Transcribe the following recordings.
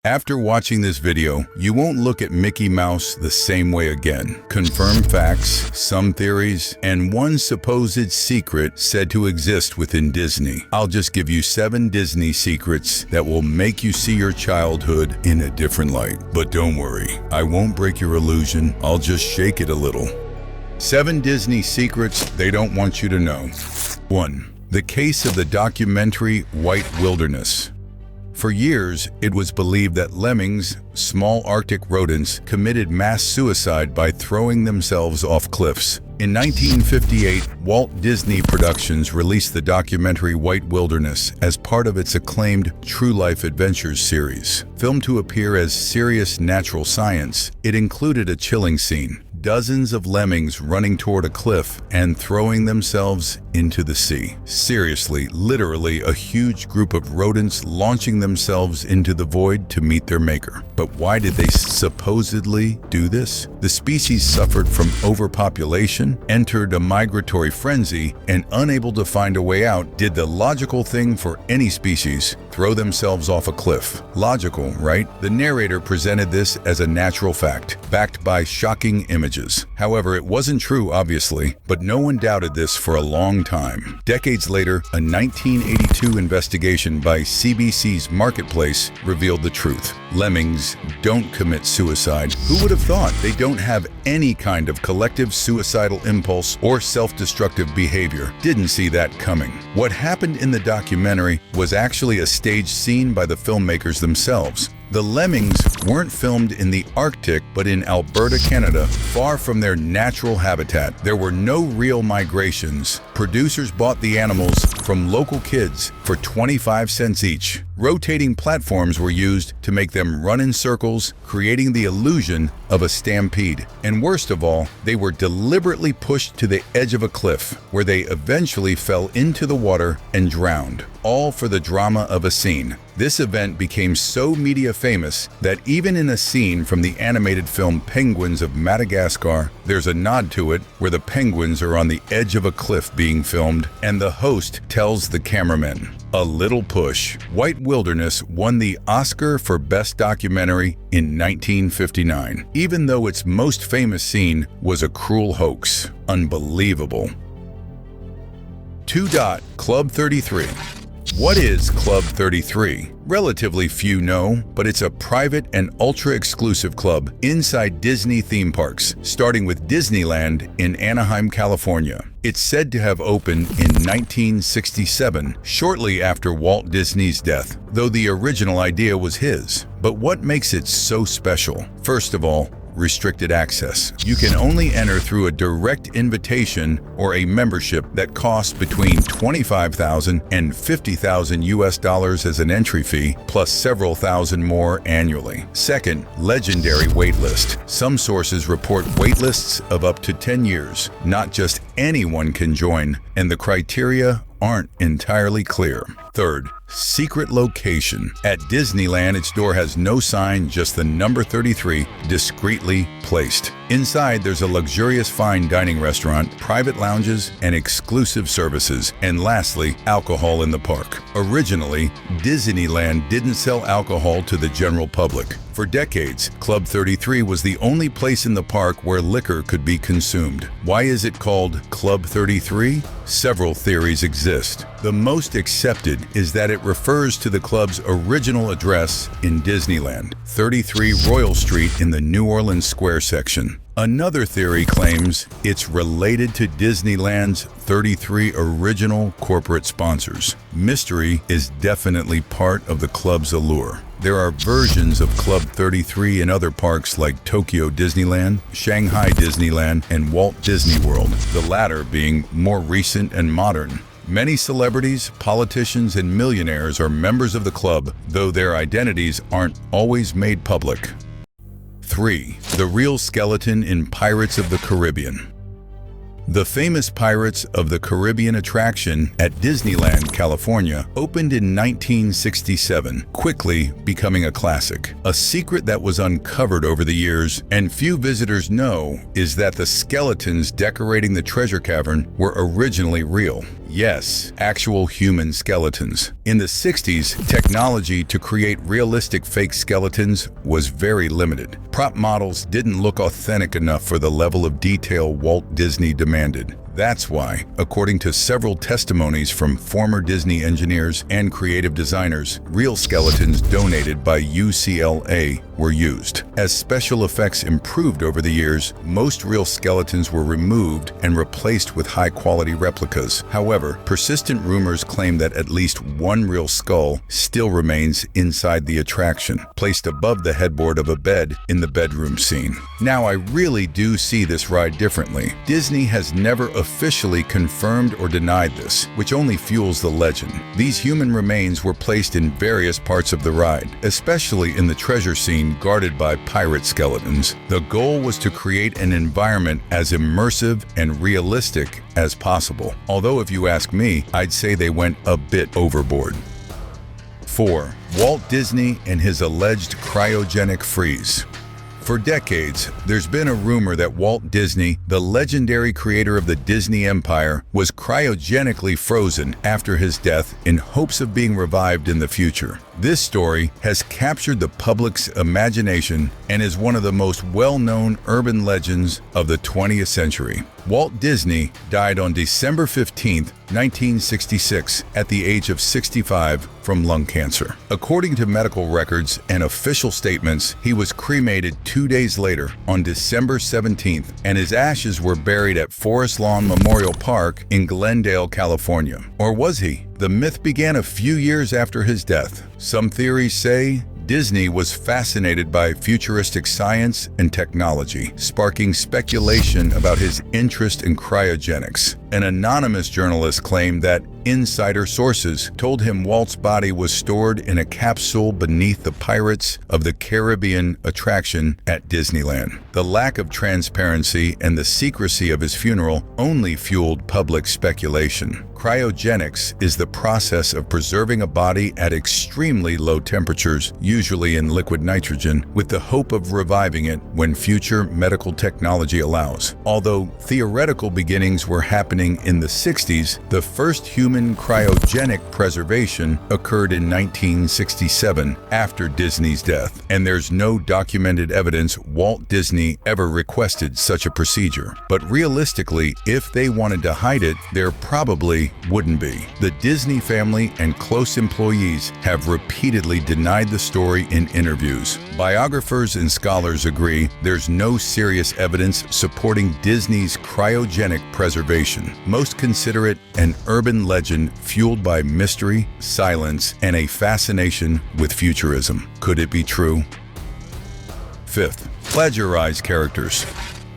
After watching this video, you won't look at Mickey Mouse the same way again. Confirmed facts, some theories, and one supposed secret said to exist within Disney. I'll just give you 7 Disney secrets that will make you see your childhood in a different light. But don't worry, I won't break your illusion, I'll just shake it a little. 7 Disney secrets they don't want you to know. 1. The case of the documentary White Wilderness. For years, it was believed that lemmings, small Arctic rodents, committed mass suicide by throwing themselves off cliffs. In 1958, Walt Disney Productions released the documentary White Wilderness as part of its acclaimed True Life Adventures series. Filmed to appear as serious natural science, it included a chilling scene. Dozens of lemmings running toward a cliff and throwing themselves into the sea. Seriously, literally a huge group of rodents launching themselves into the void to meet their maker. But why did they supposedly do this? The species suffered from overpopulation, entered a migratory frenzy, and unable to find a way out, did the logical thing for any species: throw themselves off a cliff. Logical, right? The narrator presented this as a natural fact, backed by shocking images. However, it wasn't true, obviously, but no one doubted this for a long time. Decades later, a 1982 investigation by CBC's Marketplace revealed the truth. Lemmings don't commit suicide. Who would have thought? They don't have any kind of collective suicidal impulse or self-destructive behavior. Didn't see that coming. What happened in the documentary was actually a staged scene by the filmmakers themselves. The lemmings weren't filmed in the Arctic, but in Alberta, Canada, far from their natural habitat. There were no real migrations. Producers bought the animals from local kids for 25 cents each. Rotating platforms were used to make them run in circles, creating the illusion of a stampede. And worst of all, they were deliberately pushed to the edge of a cliff, where they eventually fell into the water and drowned, all for the drama of a scene. This event became so media famous that even in a scene from the animated film Penguins of Madagascar, there's a nod to it where the penguins are on the edge of a cliff being filmed, and the host tells the cameraman, "A little push." White Wilderness won the Oscar for Best Documentary in 1959, even though its most famous scene was a cruel hoax. Unbelievable. 2. Club 33. What is Club 33? Relatively few know, but it's a private and ultra-exclusive club inside Disney theme parks, starting with Disneyland in Anaheim, California. It's said to have opened in 1967, shortly after Walt Disney's death, though the original idea was his. But what makes it so special? First of all, restricted access. You can only enter through a direct invitation or a membership that costs between $25,000 and $50,000 US as an entry fee, plus several thousand more annually. Second, legendary waitlist. Some sources report waitlists of up to 10 years. Not just anyone can join, and the criteria aren't entirely clear. Third, secret location. At Disneyland, its door has no sign, just the number 33 discreetly placed. Inside, there's a luxurious fine dining restaurant, private lounges, and exclusive services. And lastly, alcohol in the park. Originally, Disneyland didn't sell alcohol to the general public. For decades, Club 33 was the only place in the park where liquor could be consumed. Why is it called Club 33? Several theories exist. The most accepted is that it refers to the club's original address in Disneyland, 33 Royal Street in the New Orleans Square section. Another theory claims it's related to Disneyland's 33 original corporate sponsors. Mystery is definitely part of the club's allure. There are versions of Club 33 in other parks like Tokyo Disneyland, Shanghai Disneyland, and Walt Disney World, the latter being more recent and modern. Many celebrities, politicians, and millionaires are members of the club, though their identities aren't always made public. 3. The real skeleton in Pirates of the Caribbean. The famous Pirates of the Caribbean attraction at Disneyland, California, opened in 1967, quickly becoming a classic. A secret that was uncovered over the years, and few visitors know, is that the skeletons decorating the treasure cavern were originally real. Yes, actual human skeletons. In the 60s, technology to create realistic fake skeletons was very limited. Prop models didn't look authentic enough for the level of detail Walt Disney demanded. That's why, according to several testimonies from former Disney engineers and creative designers, real skeletons donated by UCLA were used. As special effects improved over the years, most real skeletons were removed and replaced with high-quality replicas. However, persistent rumors claim that at least one real skull still remains inside the attraction, placed above the headboard of a bed in the bedroom scene. Now, I really do see this ride differently. Disney has never officially confirmed or denied this, which only fuels the legend. These human remains were placed in various parts of the ride, especially in the treasure scene guarded by pirate skeletons. The goal was to create an environment as immersive and realistic as possible. Although if you ask me, I'd say they went a bit overboard. 4. Walt Disney and his alleged cryogenic freeze. For decades, there's been a rumor that Walt Disney, the legendary creator of the Disney Empire, was cryogenically frozen after his death in hopes of being revived in the future. This story has captured the public's imagination and is one of the most well-known urban legends of the 20th century. Walt Disney died on December 15, 1966, at the age of 65 from lung cancer. According to medical records and official statements, he was cremated 2 days later on December 17th, and his ashes were buried at Forest Lawn Memorial Park in Glendale, California. Or was he? The myth began a few years after his death. Some theories say Disney was fascinated by futuristic science and technology, sparking speculation about his interest in cryogenics. An anonymous journalist claimed that insider sources told him Walt's body was stored in a capsule beneath the Pirates of the Caribbean attraction at Disneyland. The lack of transparency and the secrecy of his funeral only fueled public speculation. Cryogenics is the process of preserving a body at extremely low temperatures, usually in liquid nitrogen, with the hope of reviving it when future medical technology allows. Although theoretical beginnings were happening in the 60s, the first human cryogenic preservation occurred in 1967 after Disney's death, and there's no documented evidence Walt Disney ever requested such a procedure. But realistically, if they wanted to hide it, there probably wouldn't be. The Disney family and close employees have repeatedly denied the story in interviews. Biographers and scholars agree there's no serious evidence supporting Disney's cryogenic preservation. Most consider it an urban legend fueled by mystery, silence, and a fascination with futurism. Could it be true? 5th, plagiarized characters.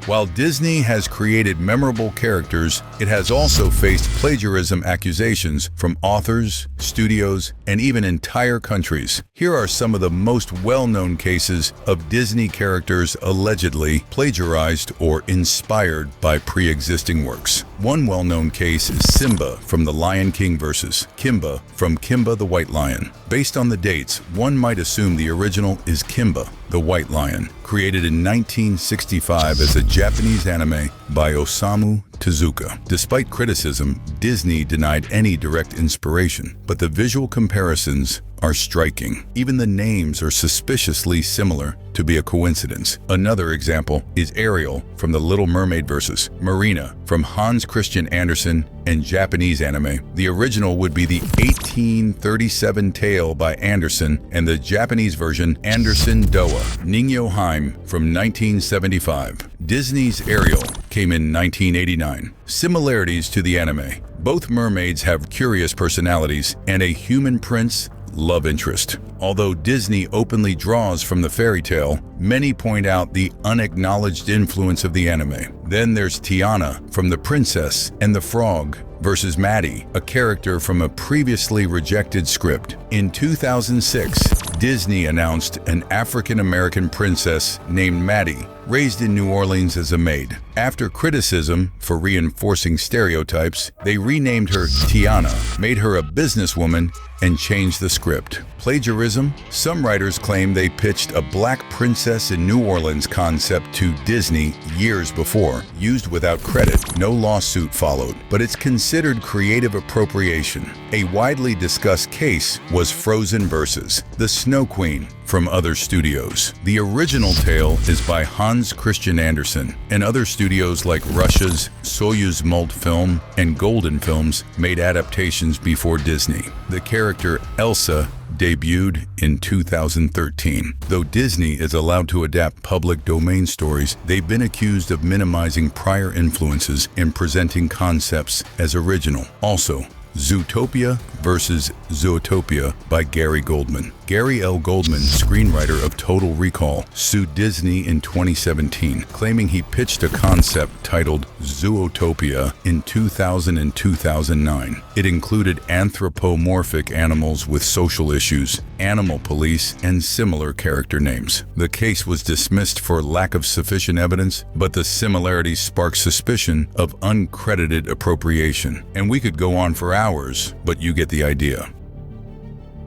While Disney has created memorable characters, it has also faced plagiarism accusations from authors, studios, and even entire countries. Here are some of the most well-known cases of Disney characters allegedly plagiarized or inspired by pre-existing works. One well-known case is Simba from The Lion King versus Kimba from Kimba the White Lion. Based on the dates, one might assume the original is Kimba, the White Lion, created in 1965 as a Japanese anime by Osamu Tezuka. Despite criticism, Disney denied any direct inspiration, but the visual comparisons are striking. Even the names are suspiciously similar to be a coincidence. Another example is Ariel from The Little Mermaid versus Marina from Hans Christian Andersen and Japanese anime. The original would be the 1837 tale by Andersen, and the Japanese version Andersen Doa Ningyo Haim from 1975. Disney's Ariel came in 1989. Similarities to the anime. Both mermaids have curious personalities and a human prince love interest. Although Disney openly draws from the fairy tale, many point out the unacknowledged influence of the anime. Then there's Tiana from The Princess and the Frog versus Maddie, a character from a previously rejected script. In 2006, Disney announced an African-American princess named Maddie, raised in New Orleans as a maid. After criticism for reinforcing stereotypes, they renamed her Tiana, made her a businesswoman, and changed the script. Plagiarism? Some writers claim they pitched a black princess in New Orleans concept to Disney years before, used without credit. No lawsuit followed, but it's considered creative appropriation. A widely discussed case was Frozen vs. The Snow Queen from other studios. The original tale is by Hans Christian Andersen, and other studios like Russia's Soyuz Multfilm and Golden Films made adaptations before Disney. The character Elsa debuted in 2013. Though Disney is allowed to adapt public domain stories, they've been accused of minimizing prior influences and presenting concepts as original. Also, Zootopia vs. Zootopia by Gary Goldman. Gary L. Goldman, screenwriter of Total Recall, sued Disney in 2017, claiming he pitched a concept titled Zootopia in 2000 and 2009. It included anthropomorphic animals with social issues, animal police, and similar character names. The case was dismissed for lack of sufficient evidence, but the similarities sparked suspicion of uncredited appropriation. And we could go on for hours, but you get the idea.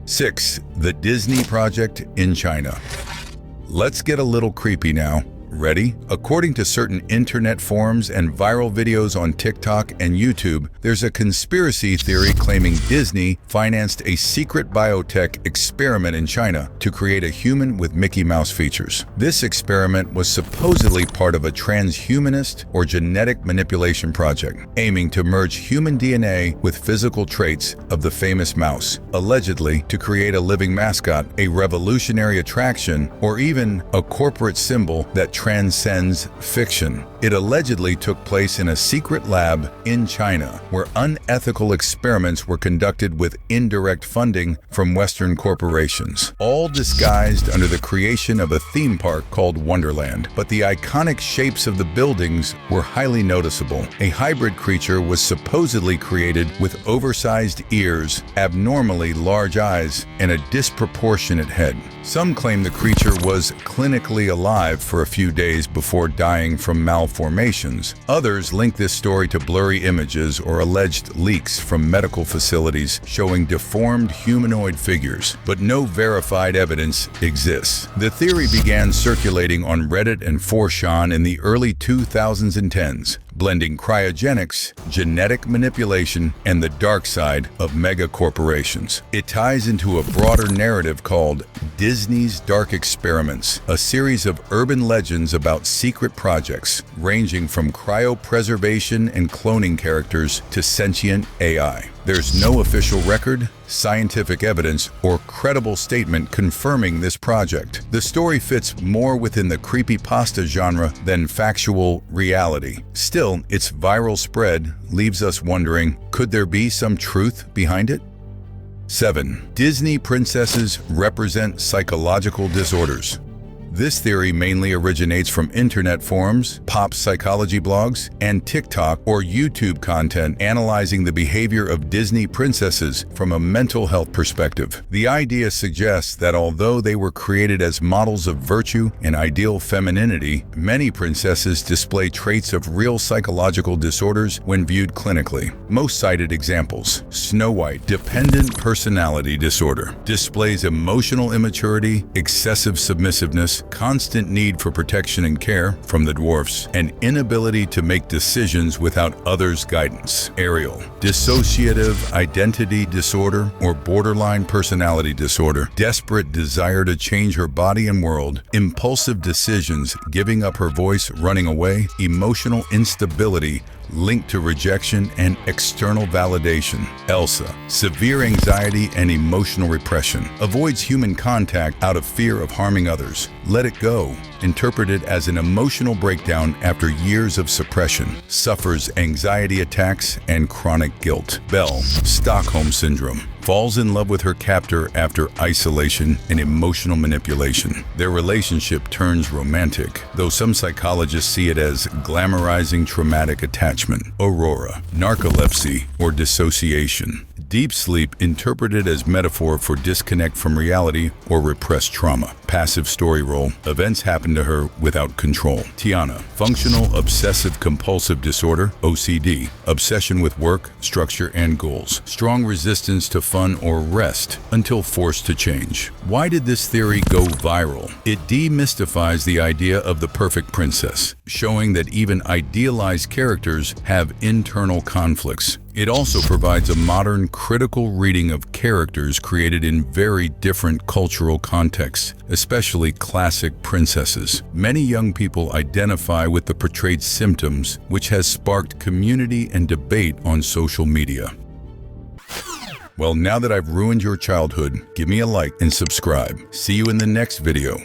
6. The Disney Project in China. Let's get a little creepy now. Ready? According to certain internet forums and viral videos on TikTok and YouTube, there's a conspiracy theory claiming Disney financed a secret biotech experiment in China to create a human with Mickey Mouse features. This experiment was supposedly part of a transhumanist or genetic manipulation project, aiming to merge human DNA with physical traits of the famous mouse, allegedly to create a living mascot, a revolutionary attraction, or even a corporate symbol that transcends fiction. It allegedly took place in a secret lab in China, where unethical experiments were conducted with indirect funding from Western corporations, all disguised under the creation of a theme park called Wonderland. But the iconic shapes of the buildings were highly noticeable. A hybrid creature was supposedly created with oversized ears, abnormally large eyes, and a disproportionate head. Some claim the creature was clinically alive for a few days before dying from malformations. Others link this story to blurry images or alleged leaks from medical facilities showing deformed humanoid figures, but no verified evidence exists. The theory began circulating on Reddit and 4chan in the early 2010s, blending cryogenics, genetic manipulation, and the dark side of mega corporations. It ties into a broader narrative called Disney's Dark Experiments, a series of urban legends about secret projects ranging from cryopreservation and cloning characters to sentient AI. There's no official record, scientific evidence, or credible statement confirming this project. The story fits more within the creepypasta genre than factual reality. Still, its viral spread leaves us wondering, could there be some truth behind it? 7. Disney princesses represent psychological disorders. This theory mainly originates from internet forums, pop psychology blogs, and TikTok or YouTube content analyzing the behavior of Disney princesses from a mental health perspective. The idea suggests that although they were created as models of virtue and ideal femininity, many princesses display traits of real psychological disorders when viewed clinically. Most cited examples: Snow White, dependent personality disorder, displays emotional immaturity, excessive submissiveness, constant need for protection and care from the dwarfs, and inability to make decisions without others' guidance. Ariel, dissociative identity disorder or borderline personality disorder, desperate desire to change her body and world, impulsive decisions, giving up her voice, running away, emotional instability, linked to rejection and external validation. Elsa, severe anxiety and emotional repression, avoids human contact out of fear of harming others. Let It Go, interpreted as an emotional breakdown after years of suppression, suffers anxiety attacks and chronic guilt. Belle, Stockholm Syndrome, falls in love with her captor after isolation and emotional manipulation. Their relationship turns romantic, though some psychologists see it as glamorizing traumatic attachment. Aurora, narcolepsy or dissociation. Deep sleep interpreted as metaphor for disconnect from reality or repressed trauma. Passive story role, events happen to her without control. Tiana, functional obsessive compulsive disorder, OCD, obsession with work, structure, and goals. Strong resistance to fun or rest until forced to change. Why did this theory go viral? It demystifies the idea of the perfect princess, showing that even idealized characters have internal conflicts. It also provides a modern, critical reading of characters created in very different cultural contexts, especially classic princesses. Many young people identify with the portrayed symptoms, which has sparked community and debate on social media. Well, now that I've ruined your childhood, give me a like and subscribe. See you in the next video.